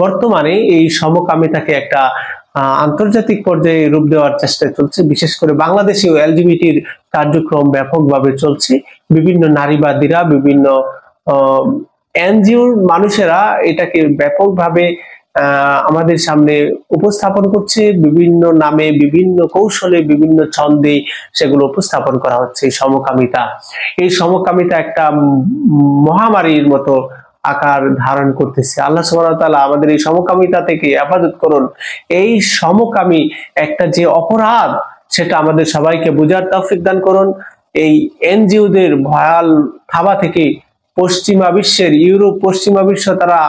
বর্তমানে এই সমকামিতাকে একটা আন্তর্জাতিক পর্যায়ে রূপ দেওয়ার চেষ্টা চলছে, বিশেষ করে বাংলাদেশেও এলজিবিটির কার্যক্রম ব্যাপকভাবে চলছে। বিভিন্ন নারীবাদীরা, বিভিন্ন এনজিওর মানুষেরা এটাকে ব্যাপকভাবে আমাদের সামনে উপস্থাপন করছে, বিভিন্ন নামে, বিভিন্ন কৌশলে, বিভিন্ন ছন্দে সেগুলো উপস্থাপন করা হচ্ছে। এই সমকামিতা একটা মহামারীর মতো আকার ধারণ করতেছে। আল্লাহ সুবহানাহু ওয়া তাআলা আমাদের এই সমকামিতা থেকে হেফাজত করুন। এই সমকামী একটা যে অপরাধ, সেটা আমাদের সবাইকে বুঝার তৌফিক দান করুন। এই এনজিওদের ভয়াল থাবা থেকে পশ্চিমা বিশ্বের, ইউরোপ, পশ্চিমা বিশ্ব তারা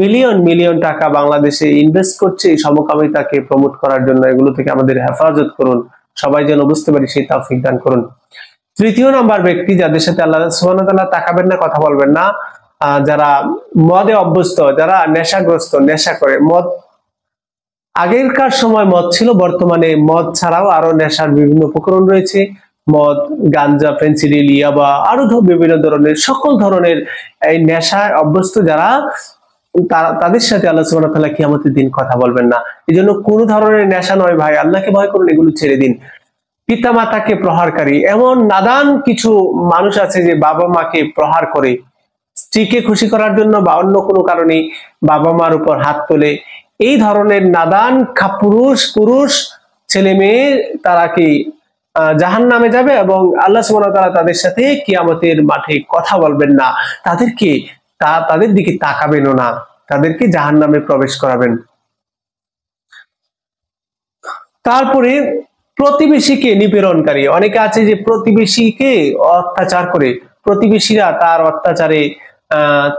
মিলিয়ন মিলিয়ন টাকা বাংলাদেশে ইনভেস্ট করছে এই সমকামিতাকে প্রমোট করার জন্য। এগুলো থেকে আমাদের হেফাজত করুন, সবাই যেন বুঝতে পারি সেই তৌফিক দান করুন। তৃতীয় নাম্বার ব্যক্তি যাদের সাথে আল্লাহ সুবহানাহু ওয়া তাআলা তাকাবেন না, কথা বলবেন না, যারা মদে অভ্যস্ত, যারা নেশাগ্রস্ত, নেশা করে। মদ, আগেরকার সময় মদ ছিল, বর্তমানে মদ ছাড়াও আরো নেশার বিভিন্ন উপকরণ রয়েছে। মদ, গাঞ্জা, ফেন্সিডিল, ইয়াবা, আরো বিভিন্ন ধরনের, সকল ধরনের এই নেশায় অভ্যস্ত যারা, তাদের সাথে আল্লাহ সুবহানাহু ওয়া তাআলা কিয়ামতের দিন কথা বলবেন না। এজন্য কোন ধরনের নেশা নয় ভাই, আল্লাহকে ভয় করুন, এগুলো ছেড়ে দিন। পিতামাতাকে প্রহারকারী, এমন নাদান কিছু মানুষ আছে যে বাবা মাকে প্রহার করে, স্ত্রীকে খুশি করার জন্য বা অন্য কোনো কারণে বাবা মার উপর হাত তোলে। এই ধরনের নাদান পুরুষ ছেলে মেয়ে, তারা কি জাহান্নামে যাবে এবং আল্লাহ সুবহানাহু ওয়া তাআলা তাদের সাথে কিয়ামতের মাঠে কথা বলবেন না, তাদের দিকে তাকাবেনও না, তাদেরকে জাহান্নামে প্রবেশ করাবেন। তারপরে প্রতিবেশীকে নিপীড়নকারী, অনেকে আছে যে প্রতিবেশীকে অত্যাচার করে, প্রতিবেশীরা তার অত্যাচারে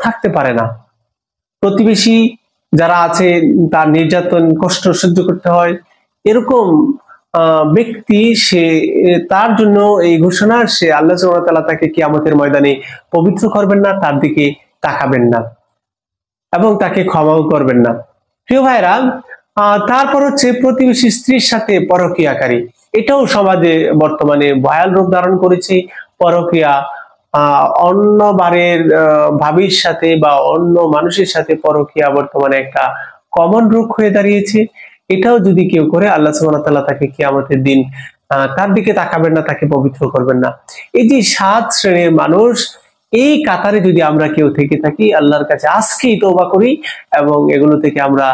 থাকতে পারে না। প্রতিবেশী যারা আছে তার নির্যাতন, কষ্ট সহ্য করতে হয়, এরকম ব্যক্তি, সে তার জন্য এই ঘোষণা, সে আল্লাহ সুবহানাহু ওয়া তাআলা তাকে কিয়ামতের ময়দানে পবিত্র করবেন না, তার দিকে তাকাবেন না এবং তাকে ক্ষমাও করবেন না। প্রিয় ভাইরা, তারপর হচ্ছে প্রতিবেশী স্ত্রীর সাথে পরকীয়াকারী। এটাও সমাজে বর্তমানে ভয়াল রূপ ধারণ করেছে। পরকীয়া, অন্য বাড়ির ভাবির সাথে বা অন্য মানুষের সাথে পরকীয়া বর্তমানে একটা কমন রূপ হয়ে দাঁড়িয়েছে। এটাও যদি কেউ করে, আল্লাহ সুবহানাহু ওয়া তাআলা তাকে কিয়ামতের দিন তার দিকে তাকাবেন না, তাকে পবিত্র করবেন না। এই যে 7 শ্রেণীর মানুষ, এই কাতারে যদি আমরা কেউ থেকে থাকি, আল্লাহর কাছে আজকেই তওবা করি এবং এগুলো থেকে আমরা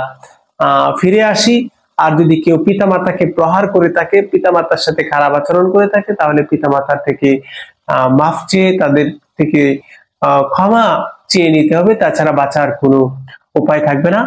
ফিরে আসি। আর যদি কেউ পিতামাতাকে প্রহার করে থাকে, পিতামাতার সাথে খারাপ আচরণ করে থাকে, তাহলে পিতামাতার থেকে মাফ চেয়ে, তাদের থেকে ক্ষমা চেয়ে নিতে হবে, তাছাড়া বাঁচার কোনো উপায় থাকবে না।